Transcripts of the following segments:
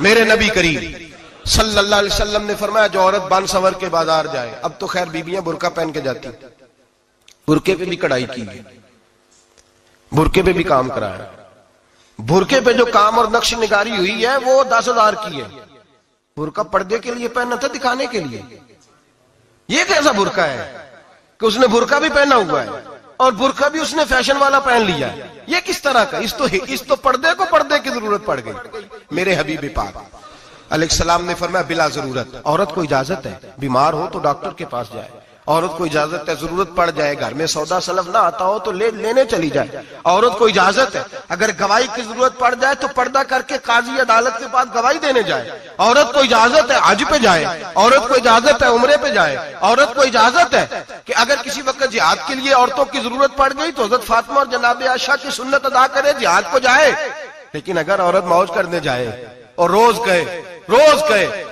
میرے نبی کریم صلی اللہ علیہ وسلم نے فرمایا جو عورت بن سنور کے بازار جائے، اب تو خیر بیویاں برقع پہن کے جاتی، برقعے پہ بھی کڑھائی کی ہے، برقعے پہ بھی کام کرایا، برقعے پہ جو کام اور نقش نگاری ہوئی ہے وہ 10,000 کی ہے۔ برقع پردے کے لیے پہننا تھا، دکھانے کے لیے۔ یہ کیسا برقع ہے کہ اس نے برقع بھی پہنا ہوا ہے اور برقع بھی اس نے فیشن والا پہن لیا ہے؟ یہ کس طرح کا؟ اس تو پردے کو پردے کی ضرورت پڑ گئی۔ میرے حبیب پاک علیہ السلام نے فرمایا بلا ضرورت، عورت کو اجازت ہے بیمار ہو تو ڈاکٹر کے پاس جائے، عورت کو اجازت ہے ضرورت پڑ جائے گھر میں سودا سلف نہ آتا ہو تو لینے چلی جائے، عورت کو اجازت ہے اگر گواہی کی ضرورت پڑ جائے تو پردہ کر کے قاضی عدالت کے پاس گواہی دینے جائے، عورت کو اجازت ہے حج پہ جائے، عورت کو اجازت ہے عمرے پہ جائے، عورت کو اجازت ہے کہ اگر کسی وقت جہاد کے لیے عورتوں کی ضرورت پڑ گئی تو حضرت فاطمہ اور جناب عائشہ کی سنت ادا کرے، جہاد کو جائے۔ لیکن اگر عورت موج کرنے جائے اور روز گئے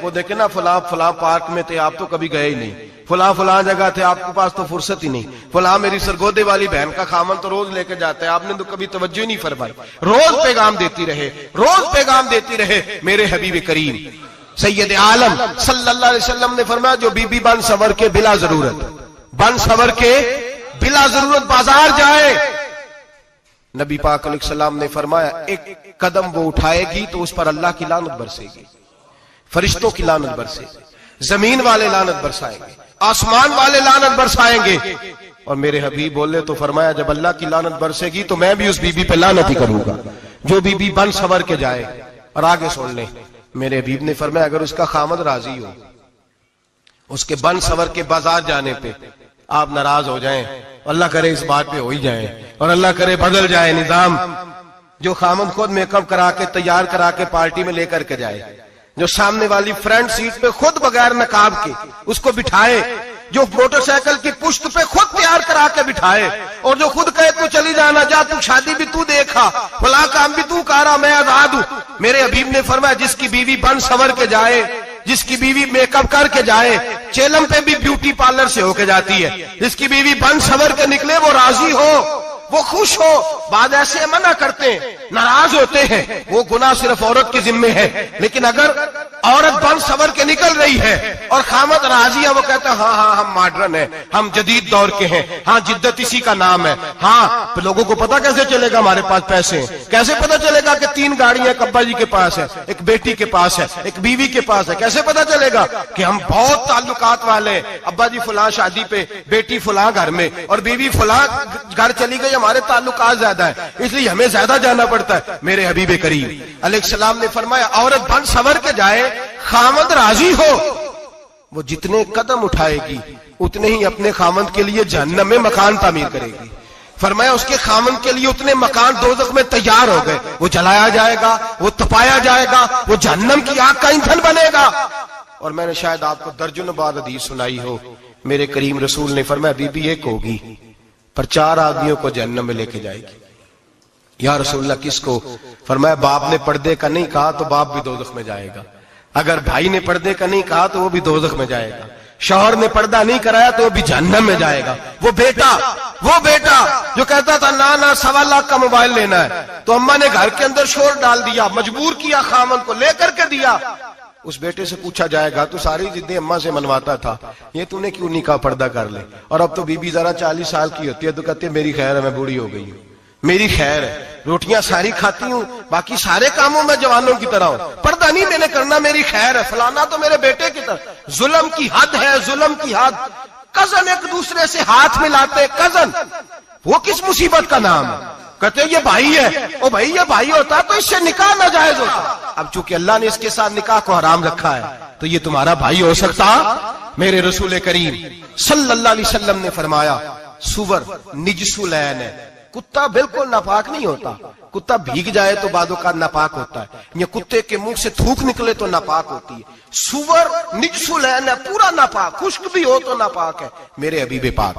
وہ دیکھے نا فلاں پارک میں تھے آپ تو کبھی گئے ہی نہیں، فلاں جگہ تھے آپ کے پاس تو فرصت ہی نہیں، فلاں میری سرگودے والی بہن کا خامن تو روز لے کے جاتا ہے آپ نے تو کبھی توجہ ہی نہیں فرمائی۔ روز پیغام دیتی رہے میرے حبیب کریم سید عالم صلی اللہ علیہ وسلم نے فرمایا جو بی بی بن سنور کے بلا ضرورت بازار جائے، نبی پاک علیہ السلام نے فرمایا ایک قدم وہ اٹھائے گی تو اس پر اللہ کی لعنت برسے گی، فرشتوں کی لعنت برسے گی، زمین والے لعنت برسائیں گے، آسمان والے لعنت برسائیں گے۔ اور میرے حبیب بولے تو فرمایا جب اللہ کی لعنت برسے گی تو میں بھی اس بی بی پہ لعنت ہی کروں گا جو بی بی بن سنور کے جائے۔ اور آگے سن لیں، میرے حبیب نے فرمایا اگر اس کا خامد راضی ہو اس کے بن سنور کے بازار جانے پہ، آپ ناراض ہو جائیں، اللہ کرے اس بات پہ ہو ہی جائیں اور اللہ کرے بدل جائے نظام، جو خامد خود میک اپ کرا کے تیار کرا کے پارٹی میں لے کر کے جائے، جو سامنے والی فرنٹ سیٹ پہ خود بغیر نقاب کے اس کو بٹھائے، جو موٹر سائیکل کی پشت پہ خود تیار کرا کے بٹھائے اور جو خود کہے تو چلی جانا، جا تو شادی بھی تو دیکھا، فلاں کام بھی تو کرا، میں آزاد ہوں۔ میرے حبیب نے فرمایا جس کی بیوی بن سنور کے جائے، جس کی بیوی میک اپ کر کے جائے، چیلم پہ بھی بیوٹی پارلر سے ہو کے جاتی ہے، جس کی بیوی بن سنور کے نکلے وہ راضی ہو، وہ خوش ہو۔ بعد ایسے منع کرتے ہیں، ناراض ہوتے ہیں، وہ گناہ صرف عورت کے ذمے ہے، لیکن اگر عورت بن سنور کے نکل رہی ہے اور خامد راضی ہے، وہ کہتا ہے ہاں ہم ماڈرن ہیں، ہم جدید دور کے ہیں، ہاں جدت اسی کا نام ہے، ہاں تو لوگوں کو پتا کیسے چلے گا ہمارے پاس پیسے ہیں، کیسے پتا چلے گا کہ 3 گاڑیاں ایک ابا جی کے پاس ہے، ایک بیٹی کے پاس ہے، ایک بیوی کے پاس ہے، کیسے پتا چلے گا کہ ہم بہت تعلقات والے ہیں، ابا جی فلاں شادی پہ، بیٹی فلاں گھر میں اور بیوی فلاں گھر چلی گئی، ہمارے تعلقات زیادہ ہے اس لیے ہمیں زیادہ جانا پڑتا ہے۔ میرے حبیب کریم علیہ السلام نے فرمایا عورت بن سنور کے جائے، خامد راضی ہو، وہ جتنے قدم اٹھائے گی اتنے ہی اپنے خامد کے لیے جہنم میں مکان تعمیر کرے گی۔ فرمایا اس کے خامد کے لیے اتنے مکان دوزخ میں تیار ہو گئے، وہ جلایا جائے گا، وہ تپایا جائے گا، وہ جہنم کی آگ کا ایندھن بنے گا۔ اور میں نے شاید آپ کو درجنوں بار حدیث سنائی ہو، میرے کریم رسول نے فرمایا بی بی ایک ہوگی پر 4 آدمیوں کو جہنم میں لے کے جائے گی۔ یا رسول اللہ کس کو؟ فرمایا باپ نے پردے کا نہیں کہا تو باپ بھی دوزخ میں جائے گا، اگر بھائی نے پردے کا نہیں کہا تو وہ بھی دوزخ میں جائے گا، شوہر نے پردہ نہیں کرایا تو وہ بھی جہنم میں جائے گا۔ وہ بیٹا جو کہتا تھا نا 1.25 لاکھ کا موبائل لینا ہے تو اماں نے گھر کے اندر شور ڈال دیا، مجبور کیا خامن کو لے کر کے دیا، اس بیٹے سے پوچھا جائے گا تو ساری ضدیں اماں سے منواتا تھا، یہ تو نے کیوں نہیں کہا پردہ کر لے؟ اور اب تو بی بی ذرا 40 سال کی ہوتی ہے تو کہتے ہیں میری خیر ہے میں بوڑھی ہو گئی ہوں، میری خیر ہے، روٹیاں ساری کھاتی ہوں، باقی سارے کاموں میں جوانوں کی طرح ہوں، پردہ نہیں میں نے کرنا، میری خیر ہے، فلانا تو میرے بیٹے کی طرح۔ ظلم کی حد ہے، ظلم کی حد۔ کزن ایک دوسرے سے ہاتھ ملاتے، کزن، وہ کس مصیبت کا نام ہے؟ کہتے یہ بھائی ہے، او بھائی یہ بھائی ہوتا تو اس سے نکاح ناجائز ہوتا، اب چونکہ اللہ نے اس کے ساتھ نکاح کو حرام رکھا ہے تو یہ تمہارا بھائی ہو سکتا؟ میرے رسول کریم صلی اللہ علیہ وسلم نے فرمایا سور نجس العین ہے، کتا بالکل ناپاک نہیں ہوتا، کتا بھیگ جائے تو بعد اوقات ناپاک ہوتا ہے، یا کتے کے منہ سے تھوک نکلے تو ناپاک ہوتی ہے، سور نجس العین ہے، پورا ناپاک، خشک بھی ہو تو ناپاک ہے۔ میرے حبیب پاک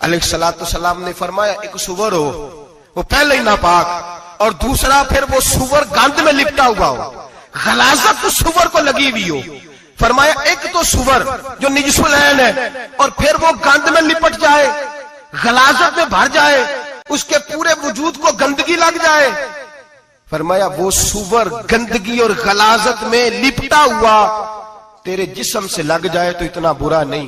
علیہ السلام نے فرمایا ایک سور ہو وہ پہلے ہی ناپاک، اور دوسرا پھر وہ سور گند میں لپٹا ہوا ہو، غلاظت سور کو لگی ہوئی ہو۔ فرمایا ایک تو سور جو نجس العین ہے اور پھر وہ گند میں لپٹ جائے، غلاظت میں بھر جائے، اس کے پورے وجود کو گندگی لگ جائے۔ فرمایا وہ سور گندگی اور غلاظت میں لپٹا ہوا تیرے جسم سے لگ جائے تو اتنا برا نہیں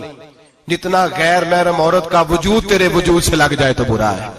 جتنا غیر محرم عورت کا وجود تیرے وجود سے لگ جائے تو برا ہے.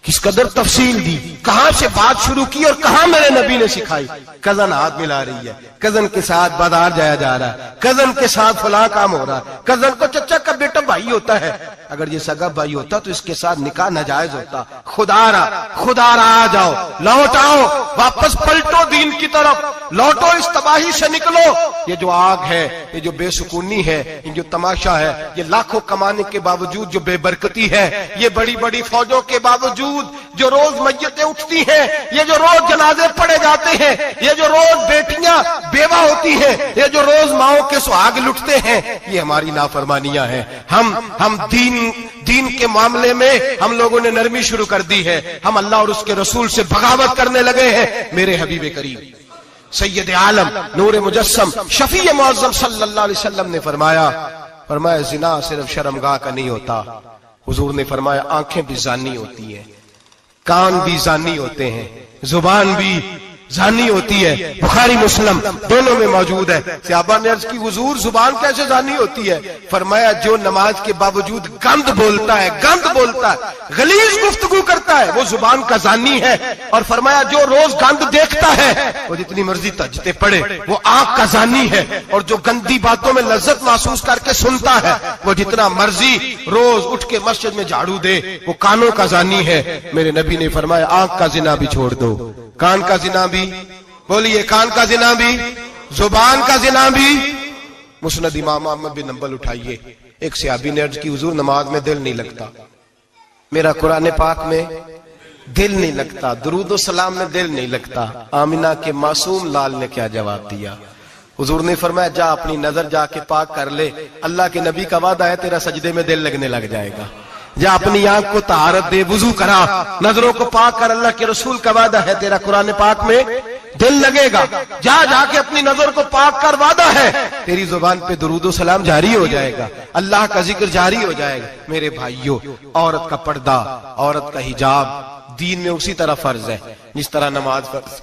کس قدر تفصیل دی, کہاں سے بات شروع کی اور کہاں میرے نبی نے سکھائی. کزن ہاتھ ملا رہی ہے, کزن کے ساتھ بازار جایا جا رہا ہے, کزن کے ساتھ فلاں کام ہو رہا ہے, کزن کو چچا کا بیٹا بھائی ہوتا ہے. اگر یہ سگا بھائی ہوتا تو اس کے ساتھ نکاح ناجائز ہوتا. خدا را آ جاؤ, لوٹ آؤ, واپس پلٹو دین کی طرف, لوٹو اس تباہی سے نکلو. یہ جو آگ ہے, یہ جو بے سکونی ہے, یہ جو تماشا ہے, یہ لاکھوں کمانے کے باوجود جو بے برکتی ہے, یہ بڑی بڑی فوجوں کے باوجود جو روز میتیں اٹھتی ہیں, یہ جو روز جنازے پڑے جاتے ہیں, یہ جو روز بیٹیاں بیوہ ہوتی ہیں, یہ جو روز ماؤں کے سہاگ لٹتے ہیں, یہ ہماری نافرمانیاں ہیں. ہم دین کے معاملے میں ہم لوگوں نے نرمی شروع کر دی ہے. ہم اللہ اور اس کے رسول سے بغاوت کرنے لگے ہیں. میرے حبیب کریم سید عالم نور مجسم شفیع معظم صلی اللہ علیہ وسلم نے فرمایا زنا صرف شرمگاہ کا نہیں ہوتا. حضور نے فرمایا آنکھیں بھی زانی ہوتی ہیں, کان بھی زانی ہوتے ہیں, زبان بھی زانی ہوتی ہے. بخاری مسلم دونوں میں موجود ہے. صحابہ نے عرض کی حضور زبان کیسے زانی ہوتی ہے؟ فرمایا جو نماز کے باوجود گند بولتا ہے, غلیظ گفتگو کرتا ہے, وہ زبان کا زانی ہے. اور فرمایا جو روز گند دیکھتا ہے وہ جتنی مرضی تہجدیں پڑھے وہ آنکھ کا زانی ہے. اور جو گندی باتوں میں لذت محسوس کر کے سنتا ہے وہ جتنا مرضی روز اٹھ کے مسجد میں جھاڑو دے وہ کانوں کا زانی ہے. میرے نبی نے فرمایا آنکھ کا زنا بھی چھوڑ دو, کان کا زنا بھی, بولیے کان کا زنا بھی, زبان کا زنا بھی. مسند امام احمد بن حنبل اٹھائیے. ایک صحابی نے عرض کی حضور نماز میں دل نہیں لگتا, میرا قرآن پاک میں دل نہیں لگتا, درود و سلام میں دل نہیں لگتا. آمنہ کے معصوم لال نے کیا جواب دیا؟ حضور نے فرمایا جا اپنی نظر جا کے پاک کر لے, اللہ کے نبی کا وعدہ ہے تیرا سجدے میں دل لگنے لگ جائے گا. جا اپنی آنکھ کو طہارت دے, وضو کرا, نظروں کو پاک کر, اللہ کے رسول کا وعدہ ہے تیرا قرآن پاک میں دل لگے گا. جا کے اپنی نظر کو پاک کر, وعدہ ہے تیری زبان پہ درود و سلام جاری ہو جائے گا, اللہ کا ذکر جاری ہو جائے گا. میرے بھائیوں, عورت کا پردہ, عورت کا حجاب دین میں اسی طرح فرض ہے جس طرح نماز فرض,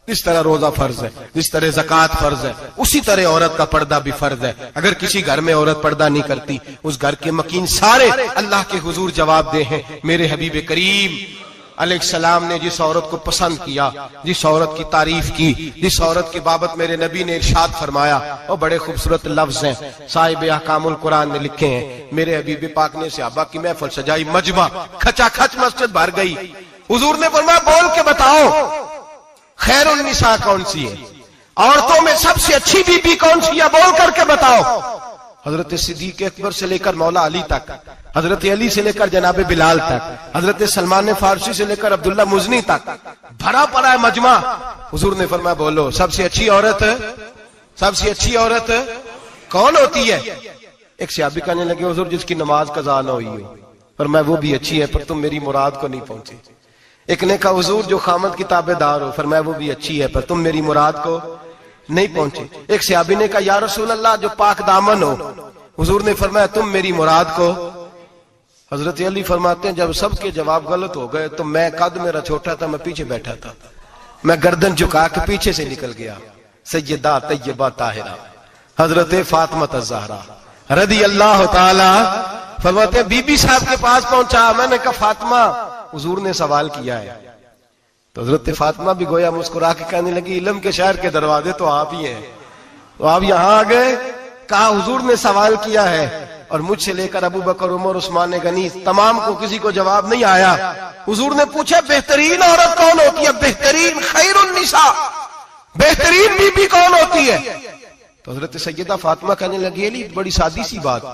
جس طرح روزہ فرض ہے, جس طرح زکوٰۃ فرض ہے, اسی طرح عورت کا پردہ بھی فرض ہے. اگر کسی گھر میں عورت پردہ نہیں کرتی اس گھر کے مکین سارے اللہ کے حضور جواب دے ہیں. میرے حبیب کریم علیہ السلام نے جس عورت کو پسند کیا, جس عورت کی تعریف کی, جس عورت کی بابت میرے نبی نے ارشاد فرمایا, وہ بڑے خوبصورت لفظ ہیں صاحب احکام القرآن نے لکھے ہیں. میرے حبیب پاک نے صحابہ کی محفل سجائی, مجمع کھچا کھچ مسجد بھر گئی. حضور نے فرمایا بول کے بتاؤ خیر النساء کون سی ہے, عورتوں میں سب سے اچھی بی بی کون سی ہے, بول کر کے بتاؤ. حضرت صدیق اکبر سے لے کر مولا علی تک, حضرت علی سے لے کر جناب بلال تک, حضرت سلمان فارسی سے لے کر عبداللہ مزنی تک بھرا پڑا ہے مجمع. حضور نے فرمایا بولو سب سے اچھی عورت کون ہوتی ہے؟ ایک صحابی کہنے لگے حضور جس کی نماز قضا نہ ہوئی ہو. فرمایا وہ بھی اچھی ہے پر تم میری مراد کو نہیں پہنچے. ایک نے کہا حضور جو خامد کی تابع دار ہو. فرمایا وہ بھی اچھی ہے پر تم میری مراد کو نہیں پہنچے. ایک صحابی نے کہا یا رسول اللہ جو پاک دامن ہو. حضور نے فرمایا تم میری مراد کو. حضرت علی فرماتے ہیں جب سب کے جواب غلط ہو گئے تو میں, قد میرا چھوٹا تھا, میں پیچھے بیٹھا تھا, میں گردن جھکا کے پیچھے سے نکل گیا. سیدہ طیبہ طاہرہ حضرت فاطمہ الزہرا رضی اللہ تعالی فرماتے ہیں بی بی صاحب کے پاس پہنچا. میں نے کہا فاطمہ حضور نے سوال کیا ہے. تو حضرت فاطمہ بھی گویا مسکرا کے کہنے لگی علم کے شہر کے دروازے تو آپ ہی ہیں, تو آپ یہاں آ گئے. کہا حضور نے سوال کیا ہے اور مجھ سے لے کر ابو بکر عمر عثمان غنی تمام کو کسی کو جواب نہیں آیا. حضور نے پوچھا بہترین عورت کون ہوتی ہے, بہترین خیر النساء, بہترین بی بی کون ہوتی ہے؟ تو حضرت سیدہ فاطمہ کہنے لگی علی بڑی سادی سی بات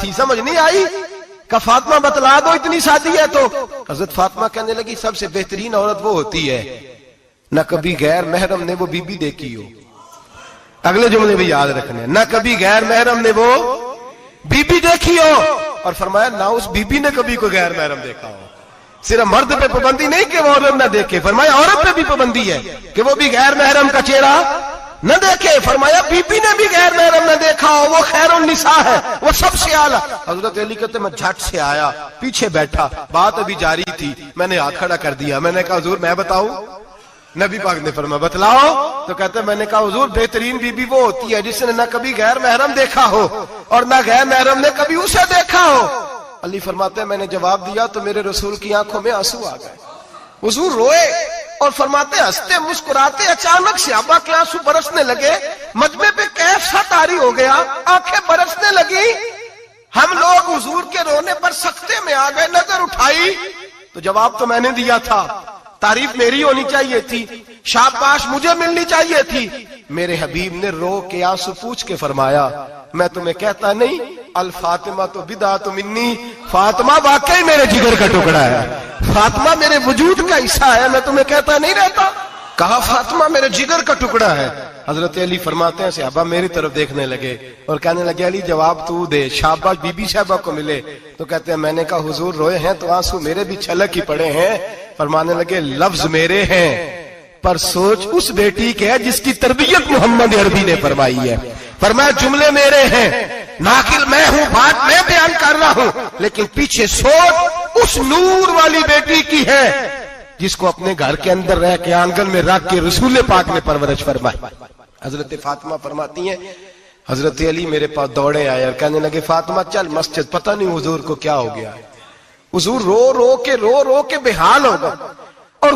تھی, سمجھ نہیں آئی. کہ فاطمہ بتلا دو اتنی سادی ہے. تو حضرت فاطمہ کہنے لگی سب سے بہترین عورت وہ ہوتی ہے نہ کبھی غیر محرم نے وہ بی بی دیکھی ہو. اگلے جملے بھی یاد رکھنے, نہ کبھی غیر محرم نے وہ بی بی دیکھی ہو, اور فرمایا نہ اس بی بی نے کبھی کوئی غیر محرم دیکھا ہو. صرف مرد پہ پابندی نہیں کہ وہ عورت نہ دیکھے, فرمایا عورت پہ بھی پابندی ہے کہ وہ بھی غیر محرم کا چہرہ نہ دیکھے. فرمایا بی بی نے بھی غیر محرم نہ دیکھا ہو, وہ خیر النساء ہے, وہ سب سے اعلیٰ. حضرت علی کہتے میں جھٹ سے آیا, پیچھے بیٹھا, بات ابھی جاری تھی, میں نے ہاتھ کھڑا کر دیا. میں نے کہا حضور میں بتاؤں؟ نبی پاک نے فرمایا بتلاؤ. تو کہتے میں نے کہا حضور بہترین بی بی وہ ہوتی ہے جس نے نہ کبھی غیر محرم دیکھا ہو اور نہ غیر محرم نے کبھی اسے دیکھا ہو. علی فرماتے ہیں میں نے جواب دیا تو میرے رسول کی آنکھوں میں آنسو آ گئے. حضور روئے اور فرماتے ہنستے مسکراتے اچانک صحابہ کے آنسو برسنے لگے. مجمع پہ کیف سا طاری ہو گیا, آنکھیں برسنے لگی. ہم لوگ حضور کے رونے پر سکتے میں آ گئے. نظر اٹھائی تو جواب تو میں نے دیا تھا, تعریف میری ہونی چاہیے تھی, شاباش مجھے ملنی چاہیے تھی. میرے حبیب نے رو کے آنسو پوچھ کے فرمایا میں تمہیں کہتا نہیں الفاطمہ تو بدعۃ منی, فاطمہ واقعی میرے جگر کا ٹکڑا ہے, فاطمہ میرے وجود کا حصہ ہے, میں تمہیں کہتا نہیں رہتا. کہا فاطمہ میرے جگر کا ٹکڑا ہے. حضرت علی فرماتے ہیں صحابہ میری طرف دیکھنے لگے اور کہنے لگے علی جواب تو دے, شاباش بی بی صاحبہ کو ملے. تو کہتے ہیں میں نے کہا حضور روئے ہیں تو آنسو میرے بھی چھلک ہی پڑے ہیں. فرمانے لگے لفظ میرے ہیں پر سوچ اس بیٹی کے ہے جس کی تربیت محمد عربی نے فرمائی ہے. فرمایا جملے میرے ہیں, ناقل میں ہوں, بات میں بیان کر رہا ہوں, لیکن پیچھے سوچ اس نور والی بیٹی کی ہے جس کو اپنے گھر کے اندر رہ کے آنگن میں رکھ کے رسول پاک نے پرورش فرمائی. حضرت فاطمہ فرماتی ہیں حضرت علی میرے پاس دوڑے آئے اور کہنے لگے فاطمہ چل مسجد, پتہ نہیں حضور کو کیا ہو گیا. حضور رو رو کے بحال ہو گئے اور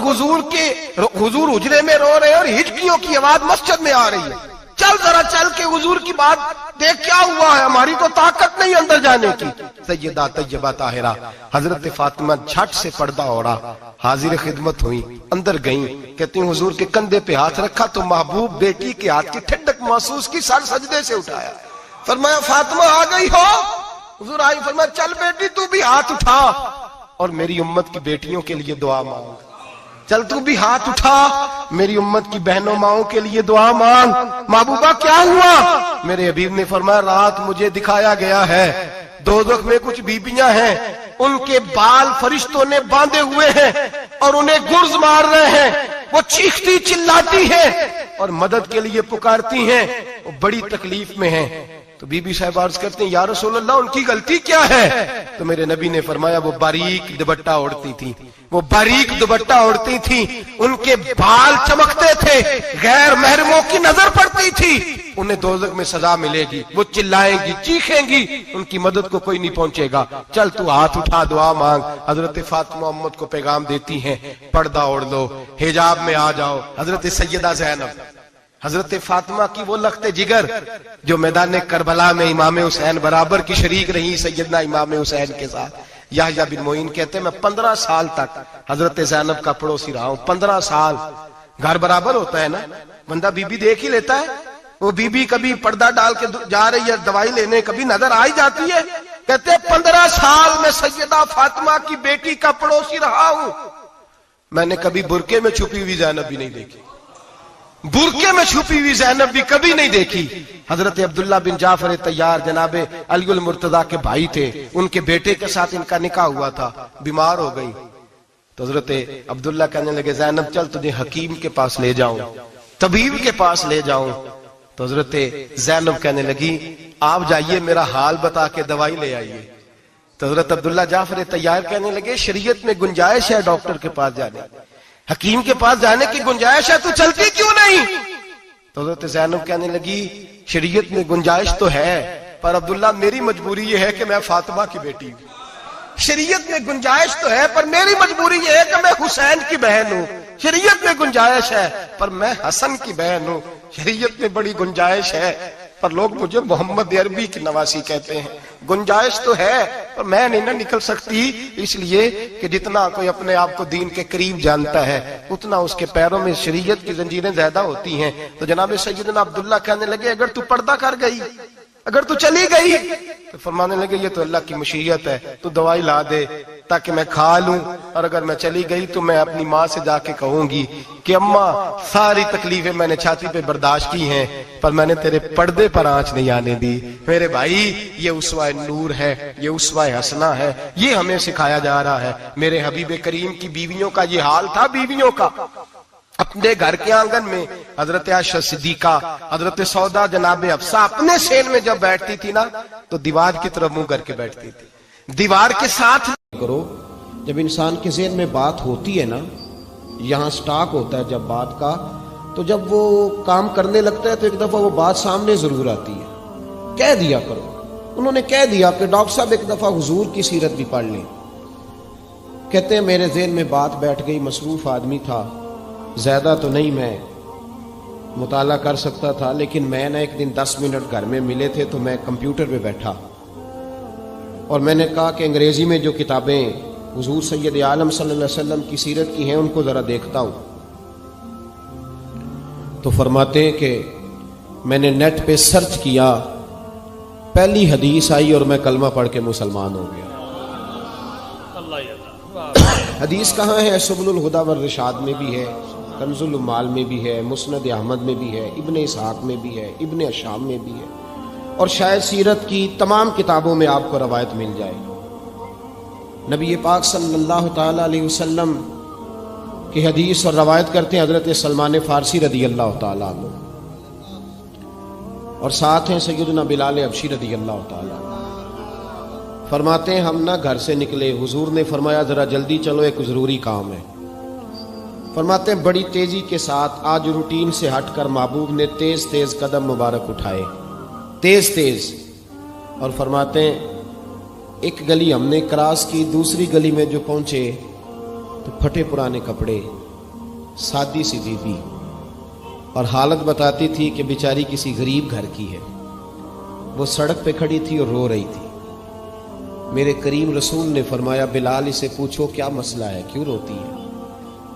حضور حجرے میں رو رہے ہیں اور ہچکیوں کی آواز مسجد میں آ رہی ہے. چل ذرا چل کے حضور کی بات دیکھ کیا ہوا ہے, ہماری تو طاقت نہیں اندر جانے کی. سیدہ طیبہ طاہرہ حضرت فاطمہ جھٹ سے پردہ اوڑا, حاضر خدمت ہوئی, اندر گئیں. کہتی ہیں حضور کے کندھے پہ ہاتھ رکھا تو محبوب بیٹی کے ہاتھ کی ٹھنڈک محسوس کی, سر سجدے سے اٹھایا. فرمایا فاطمہ آ گئی ہو؟ حضور آئی. فرمایا چل بیٹی تو بھی ہاتھ اٹھا اور میری امت کی بیٹیوں کے لیے دعا مانگ. چل تو بھی ہاتھ اٹھا میری امت کی بہنوں ماؤں کے لیے دعا مانگ. محبوبہ کیا ہوا؟ میرے حبیب نے فرمایا رات مجھے دکھایا گیا ہے دوزخ میں کچھ بیبیاں ہیں, ان کے بال فرشتوں نے باندھے ہوئے ہیں اور انہیں گرز مار رہے ہیں, وہ چیختی چلاتی ہیں اور مدد کے لیے پکارتی ہیں, وہ بڑی تکلیف میں ہیں. تو بی بی صاحب عرض کرتے ہیں یا رسول اللہ ان کی غلطی کیا ہے؟ تو میرے نبی نے فرمایا وہ باریک دوپٹہ اوڑھتی تھی, وہ باریک دوپٹہ اوڑھتی تھی, ان کے بال چمکتے تھے, غیر محرموں کی نظر پڑتی تھی, انہیں دوزخ میں سزا ملے گی, وہ چلائیں گی چیخیں گی, ان کی مدد کو کوئی نہیں پہنچے گا. چل تو ہاتھ اٹھا دعا مانگ. حضرت فاطمہ امت کو پیغام دیتی ہیں پردہ اوڑھ لو, حجاب میں آ جاؤ. حضرت سیدہ زینب حضرت فاطمہ کی وہ لخت جگر جو میدان کربلا میں امام حسین برابر کی شریک رہی سیدنا امام حسین کے ساتھ. یحییٰ بن معین کہتے ہیں میں 15 سال تک حضرت زینب کا پڑوسی رہا ہوں. 15 سال, گھر برابر ہوتا ہے نا, بندہ بی بی دیکھ ہی لیتا ہے. وہ بی بی کبھی پردہ ڈال کے جا رہی ہے دوائی لینے, کبھی نظر آ ہی جاتی ہے. کہتے ہیں 15 سال میں سیدہ فاطمہ کی بیٹی کا پڑوسی رہا ہوں. میں نے کبھی برقعے میں چھپی ہوئی زینب بھی نہیں دیکھی, برقعے میں چھپی ہوئی زینب بھی کبھی نہیں دیکھی. حضرت عبداللہ بن جعفر طیار جناب علی المرتضیٰ کے بھائی تھے, ان کے بیٹے کے ساتھ ان کا نکاح ہوا تھا, بیمار ہو گئی. تو حضرت عبداللہ کہنے لگے زینب چل تجھے حکیم کے پاس لے جاؤں, طبیب کے پاس لے جاؤں. تو حضرت زینب کہنے لگی آپ جائیے میرا حال بتا کے دوائی لے آئیے. تو حضرت عبداللہ جعفر طیار کہنے لگے شریعت میں گنجائش ہے ڈاکٹر کے پاس جانے, حکیم کے پاس جانے کی گنجائش ہے, تو چلتی کیوں نہیں؟ تو حضرت زینب کہنے لگی شریعت میں گنجائش تو ہے پر عبداللہ میری مجبوری یہ ہے کہ میں فاطمہ کی بیٹی ہوں. شریعت میں گنجائش تو ہے پر میری مجبوری یہ ہے کہ میں حسین کی بہن ہوں. شریعت میں گنجائش ہے پر میں حسن کی بہن ہوں. شریعت میں بڑی گنجائش ہے پر لوگ مجھے محمد عربی کی نواسی کہتے ہیں. گنجائش تو ہے پر میں نہیں نہ نکل سکتی, اس لیے کہ جتنا کوئی اپنے آپ کو دین کے قریب جانتا ہے اتنا اس کے پیروں میں شریعت کی زنجیریں زیادہ ہوتی ہیں. تو جناب سیدنا عبداللہ کہنے لگے اگر تو پردہ کر گئی, اگر تو چلی گئی, تو فرمانے لگے یہ تو اللہ کی مشیت ہے, تو دوائی لا دے تاکہ میں کھا لوں, اور اگر میں چلی گئی تو میں اپنی ماں سے جا کے کہوں گی کہ اماں ساری تکلیفیں میں نے چھاتی پہ برداشت کی ہیں پر میں نے تیرے پردے پر آنچ نہیں آنے دی. میرے بھائی یہ اسوہ نور ہے, یہ اسوہ حسنہ ہے, یہ ہمیں سکھایا جا رہا ہے. میرے حبیب کریم کی بیویوں کا یہ حال تھا. بیویوں کا اپنے گھر کے آنگن میں حضرت عائشہ صدیقہ، حضرت سودا، جناب حفصہ اپنے سین میں جب بیٹھتی تھی نا تو دیوار کی طرف منہ کر کے بیٹھتی تھی، دیوار کے ساتھ کرو۔ جب انسان کے ذہن میں بات ہوتی ہے نا، یہاں سٹاک ہوتا ہے جب بات کا، تو جب وہ کام کرنے لگتا ہے تو ایک دفعہ وہ بات سامنے ضرور آتی ہے، کہہ دیا کرو۔ انہوں نے کہہ دیا کہ ڈاکٹر صاحب ایک دفعہ حضور کی سیرت بھی پڑھ لیں۔ کہتے ہیں میرے ذہن میں بات بیٹھ گئی، مصروف آدمی تھا، زیادہ تو نہیں میں مطالعہ کر سکتا تھا، لیکن میں نے ایک دن 10 منٹ گھر میں ملے تھے تو میں کمپیوٹر پہ بیٹھا اور میں نے کہا کہ انگریزی میں جو کتابیں حضور سید عالم صلی اللہ علیہ وسلم کی سیرت کی ہیں ان کو ذرا دیکھتا ہوں۔ تو فرماتے ہیں کہ میں نے نیٹ پہ سرچ کیا، پہلی حدیث آئی اور میں کلمہ پڑھ کے مسلمان ہو گیا۔ حدیث کہاں ہے؟ سبل الہدی والرشاد میں بھی ہے، کنز العمال میں بھی ہے، مسند احمد میں بھی ہے، ابن اسحاق میں بھی ہے، ابن اشام میں بھی ہے، اور شاید سیرت کی تمام کتابوں میں آپ کو روایت مل جائے۔ نبی پاک صلی اللہ تعالی علیہ وسلم کی حدیث اور روایت کرتے ہیں حضرت سلمان فارسی رضی اللہ تعالیٰ عنہ، اور ساتھ ہیں سیدنا بلال حبشی رضی اللہ تعالیٰ عنہ۔ فرماتے ہیں ہم نہ گھر سے نکلے، حضور نے فرمایا ذرا جلدی چلو، ایک ضروری کام ہے۔ فرماتے ہیں بڑی تیزی کے ساتھ آج روٹین سے ہٹ کر محبوب نے تیز تیز قدم مبارک اٹھائے، تیز تیز، اور فرماتے ہیں ایک گلی ہم نے کراس کی، دوسری گلی میں جو پہنچے تو پھٹے پرانے کپڑے، سادی سی بیوی، اور حالت بتاتی تھی کہ بیچاری کسی غریب گھر کی ہے۔ وہ سڑک پہ کھڑی تھی اور رو رہی تھی۔ میرے کریم رسول نے فرمایا بلال اسے پوچھو کیا مسئلہ ہے، کیوں روتی ہے؟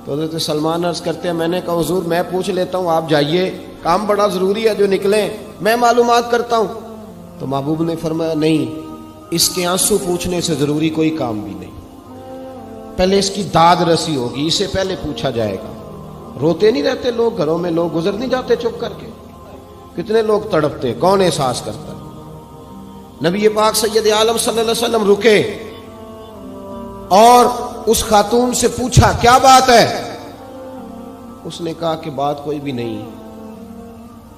تو حضرت سلمان عرض کرتے ہیں میں نے کہا حضور میں پوچھ لیتا ہوں، آپ جائیے، کام بڑا ضروری ہے جو نکلیں، میں معلومات کرتا ہوں۔ تو محبوب نے فرمایا نہیں، اس کے آنسو پوچھنے سے ضروری کوئی کام بھی نہیں، پہلے اس کی داد رسی ہوگی، اسے پہلے پوچھا جائے گا۔ روتے نہیں رہتے لوگ گھروں میں، لوگ گزر نہیں جاتے چپ کر کے؟ کتنے لوگ تڑپتے، کون احساس کرتا ہے؟ نبی پاک سید عالم صلی اللہ علیہ وسلم رکے اور اس خاتون سے پوچھا کیا بات ہے؟ اس نے کہا کہ بات کوئی بھی نہیں،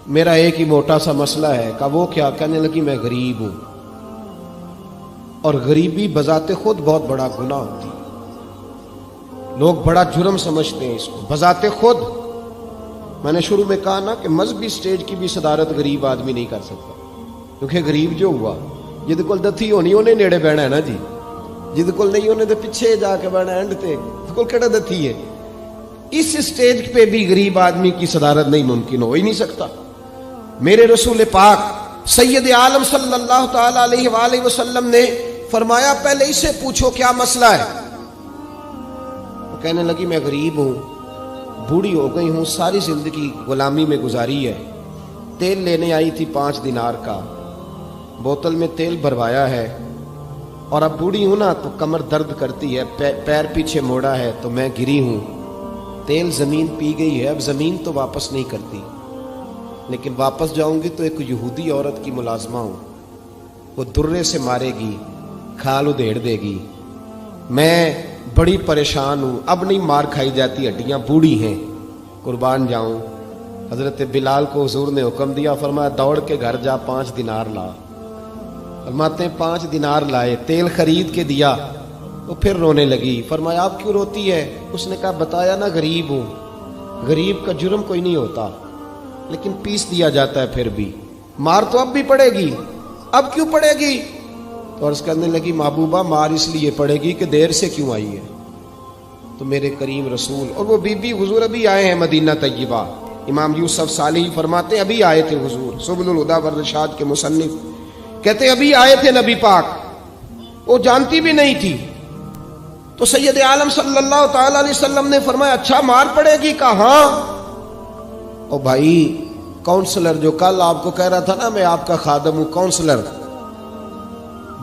میرا ایک ہی موٹا سا مسئلہ ہے۔ کہا وہ کیا؟ کہنے لگی میں غریب ہوں، اور غریبی بذات خود بہت بڑا گناہ ہوتی ہے، لوگ بڑا جرم سمجھتے ہیں اس کو بذات خود۔ میں نے شروع میں کہا نا کہ مذہبی سٹیج کی بھی صدارت غریب آدمی نہیں کر سکتا، کیونکہ غریب جو ہوا جد کول دتھی ہونی انہیں نیڑے بہنا ہے نا جی، جد کول نہیں انہیں تو پیچھے جا کے بہنا اینڈ تے کول کیڑا دتھی ہے۔ اس سٹیج پہ بھی غریب آدمی کی صدارت نہیں ممکن ہو ہی نہیں سکتا۔ میرے رسول پاک سید عالم صلی اللہ تعالی علیہ وآلہ وسلم نے فرمایا پہلے اسے پوچھو کیا مسئلہ ہے۔ وہ کہنے لگی میں غریب ہوں، بوڑھی ہو گئی ہوں، ساری زندگی غلامی میں گزاری ہے، تیل لینے آئی تھی 5 دینار کا، بوتل میں تیل بھروایا ہے، اور اب بوڑھی ہوں نا تو کمر درد کرتی ہے، پیر پیچھے موڑا ہے تو میں گری ہوں، تیل زمین پی گئی ہے، اب زمین تو واپس نہیں کرتی، لیکن واپس جاؤں گی تو ایک یہودی عورت کی ملازمہ ہوں، وہ درے سے مارے گی، کھال ادھیڑ دے گی، میں بڑی پریشان ہوں، اب نہیں مار کھائی جاتی، ہڈیاں بوڑھی ہیں، قربان جاؤں۔ حضرت بلال کو حضور نے حکم دیا، فرمایا دوڑ کے گھر جا 5 دینار لا۔ فرماتے ہیں 5 دینار لائے، تیل خرید کے دیا، وہ پھر رونے لگی۔ فرمایا آپ کیوں روتی ہے؟ اس نے کہا بتایا نا غریب ہوں، غریب کا جرم کوئی نہیں ہوتا، لیکن پیس دیا جاتا ہے، پھر بھی مار تو اب بھی پڑے گی، اب کیوں پڑے گی؟ تو عرض کرنے لگی محبوبہ مار اس لیے پڑے گی کہ دیر سے کیوں آئی ہے۔ تو میرے کریم رسول اور وہ بی بی حضور ابھی آئے ہیں مدینہ طیبہ، امام یوسف صالحی فرماتے ہیں ابھی آئے تھے حضور، سبل الہدی والرشاد کے مصنف کہتے ہیں ابھی آئے تھے نبی پاک، وہ جانتی بھی نہیں تھی۔ تو سید عالم صلی اللہ تعالی علیہ وسلم نے فرمایا اچھا مار پڑے گی؟ کہا ہاں۔ او بھائی کونسلر جو کل آپ کو کہہ رہا تھا نا میں آپ کا خادم ہوں، کونسلر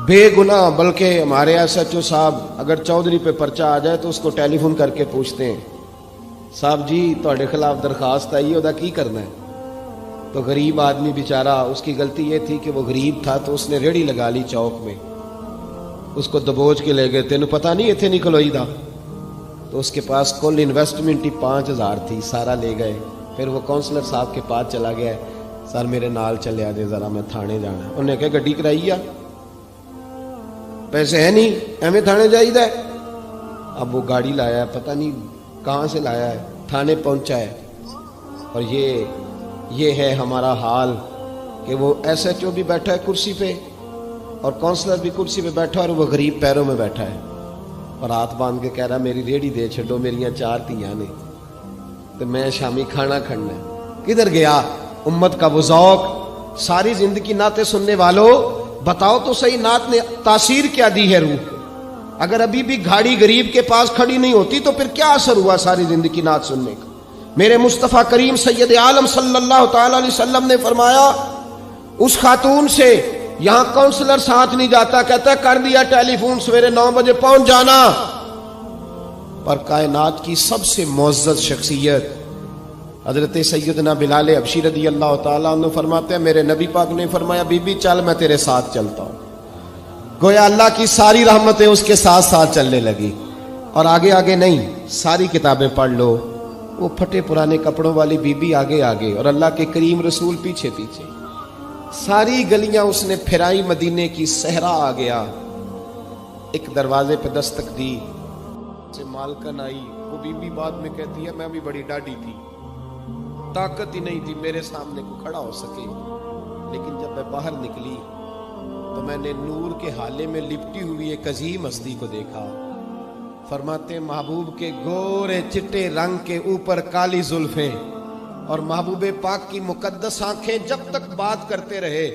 بے گناہ، بلکہ ہمارے ایس ایچ او صاحب اگر چودھری پہ پرچہ آ جائے تو اس کو ٹیلی فون کر کے پوچھتے ہیں صاحب جی تہاڈے خلاف درخواست آئی ہے، کی کرنا ہے؟ تو غریب آدمی بیچارہ، اس کی غلطی یہ تھی کہ وہ غریب تھا تو اس نے ریڑھی لگا لی چوک میں، اس کو دبوچ کے لے گئے، تینوں پتہ نہیں ایتھے نہیں کھلوئی دا، تو اس کے پاس کل انویسٹمنٹ ہی 5000 تھی, سارا لے گئے. پھر وہ کونسلر صاحب کے پاس چلا گیا, سر میرے نال چلے آ جائے ذرا, میں تھانے جانا. انہوں نے کہا گڈی کرائی آ, پیسے ہے نہیں, ایویں تھانے جائیدا ہے. اب وہ گاڑی لایا ہے, پتہ نہیں کہاں سے لایا ہے, تھانے پہنچا ہے. اور یہ ہے ہمارا حال کہ وہ ایس ایچ او بھی بیٹھا ہے کرسی پہ اور کونسلر بھی کرسی پہ بیٹھا ہے, اور وہ غریب پیروں میں بیٹھا ہے اور ہاتھ باندھ کے کہہ رہا میری ریڑھی دے چھڈو, میریاں 4 دھیاں نے تو میں شامی کھانا کھڑنا ہے. کدھر گیا امت کا وہ ذوق؟ ساری زندگی نعتیں سننے والوں بتاؤ تو صحیح, نعت نے تاثیر کیا دی ہے روح کو؟ اگر ابھی بھی گھاڑی غریب کے پاس کھڑی نہیں ہوتی تو پھر کیا اثر ہوا ساری زندگی نعت سننے کا؟ میرے مصطفیٰ کریم سید عالم صلی اللہ تعالی علیہ وسلم نے فرمایا اس خاتون سے یہاں کونسلر ساتھ نہیں جاتا, کہتا ہے کر دیا ٹیلی فون, سویرے 9 بجے پہنچ جانا. پر کائنات کی سب سے معزز شخصیت حضرت سیدنا بلال حبشی رضی اللہ تعالیٰ عنہ فرماتے ہیں میرے نبی پاک نے فرمایا بی بی چل میں تیرے ساتھ چلتا ہوں. گویا اللہ کی ساری رحمتیں اس کے ساتھ ساتھ چلنے لگی. اور آگے آگے نہیں, ساری کتابیں پڑھ لو, وہ پھٹے پرانے کپڑوں والی بی بی آگے آگے اور اللہ کے کریم رسول پیچھے پیچھے. ساری گلیاں اس نے پھرائی, مدینے کی صحرا آ گیا. ایک دروازے پہ دستک دی, سے مالکن آئی. وہ بی بی بعد میں کہتی ہے میں بھی بڑی ڈاڈی تھی, طاقت ہی نہیں تھی میرے سامنے کو کھڑا ہو سکے, لیکن جب میں باہر نکلی تو میں نے نور کے حالے میں لپٹی ہوئی ایک عظیم ہستی کو دیکھا. فرماتے محبوب کے گورے چٹے رنگ کے اوپر کالی زلفیں اور محبوب پاک کی مقدس آنکھیں جب تک بات کرتے رہے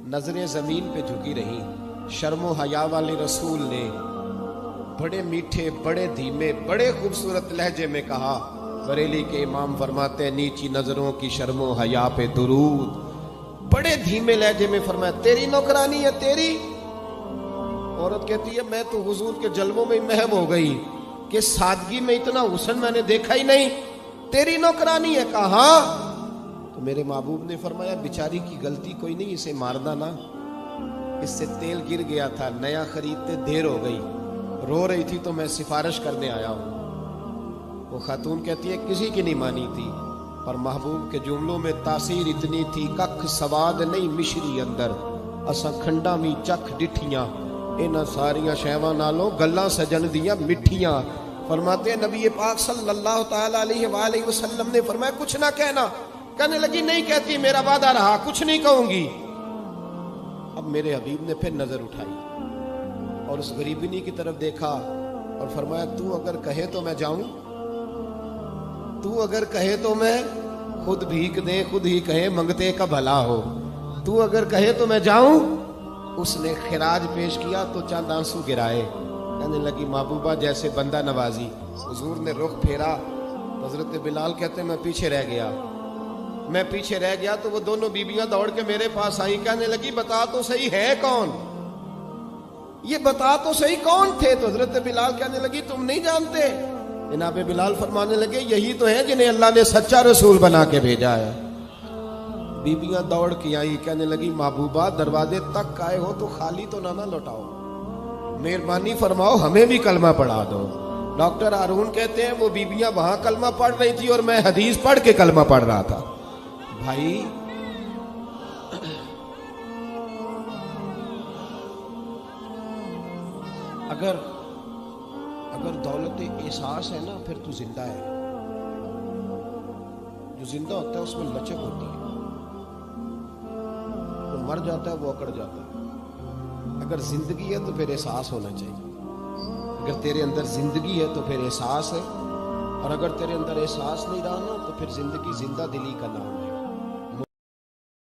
نظریں زمین پہ جھکی رہی. شرم و حیا والے رسول نے بڑے میٹھے, بڑے دھیمے, بڑے خوبصورت لہجے میں کہا. بریلی کے امام فرماتے ہیں نیچی نظروں کی شرم و حیا پہ درود. بڑے دھیمے لہجے میں فرمایا تیری نوکرانی ہے تیری. عورت کہتی ہے میں تو حضور کے جلووں میں محو ہو گئی کہ سادگی میں اتنا حسن میں نے دیکھا ہی نہیں, تیری نوکرانی ہے. کہا تو میرے محبوب نے فرمایا بیچاری کی غلطی کوئی نہیں, اسے مارنا نا, اس سے تیل گر گیا تھا, نیا خریدتے دیر ہو گئی, رو رہی تھی تو میں سفارش کرنے آیا ہوں. وہ خاتون کہتی ہے کسی کی نہیں مانی تھی, پر محبوب کے جملوں میں تاثیر اتنی تھی ککھ سواد نہیں مشری اندر, اساں کھنڈا می چکھ ڈٹھیاں انہاں ساریاں شیواں نالوں گلاں سجن دیاں مٹھیاں. فرماتے ہیں نبی پاک صلی اللہ تعالی علیہ وآلہ وسلم نے فرمایا کچھ نہ کہنا. کہنے لگی نہیں کہتی, میرا وعدہ رہا, کچھ نہیں کہوں گی. اب میرے حبیب نے پھر نظر اٹھائی اور اس غریبنی کی طرف دیکھا اور فرمایا تو اگر کہے تو میں جاؤں, تو اگر کہے تو میں خود بھیک دے, خود ہی کہے منگتے کا بھلا ہو, تو اگر کہے تو میں جاؤں. اس نے خراج پیش کیا تو چند آنسو گرائے. کہنے لگی محبوبہ جیسے بندہ نوازی. حضور نے رخ پھیرا, حضرت بلال کہتے میں پیچھے رہ گیا. میں پیچھے رہ گیا تو وہ دونوں بیویاں دوڑ کے میرے پاس آئیں. کہنے لگی بتا تو صحیح ہے کون, یہ بتا تو صحیح کون تھے. تو حضرت بلال کہنے لگی تم نہیں جانتے. جناب بلال فرمانے لگے یہی تو ہیں جنہیں اللہ نے سچا رسول بنا کے بھیجا ہے. بیبیاں دوڑ کے آئی, کہنے لگی محبوبہ دروازے تک آئے ہو تو خالی تو نہ لوٹاؤ, مہربانی فرماؤ ہمیں بھی کلمہ پڑھا دو. ڈاکٹر ہارون کہتے ہیں وہ بیبیاں وہاں کلمہ پڑھ رہی تھی اور میں حدیث پڑھ کے کلمہ پڑھ رہا تھا. بھائی اگر دولت احساس ہے نا پھر تو زندہ ہے. جو زندہ ہوتا ہے اس میں لچک ہوتی ہے, جو مر جاتا ہے وہ اکڑ جاتا ہے. اگر زندگی ہے تو پھر احساس ہونا چاہیے. اگر تیرے اندر زندگی ہے تو پھر احساس ہے, اور اگر تیرے اندر احساس نہیں رہا نا تو پھر زندگی زندہ دلی کا نام ہے.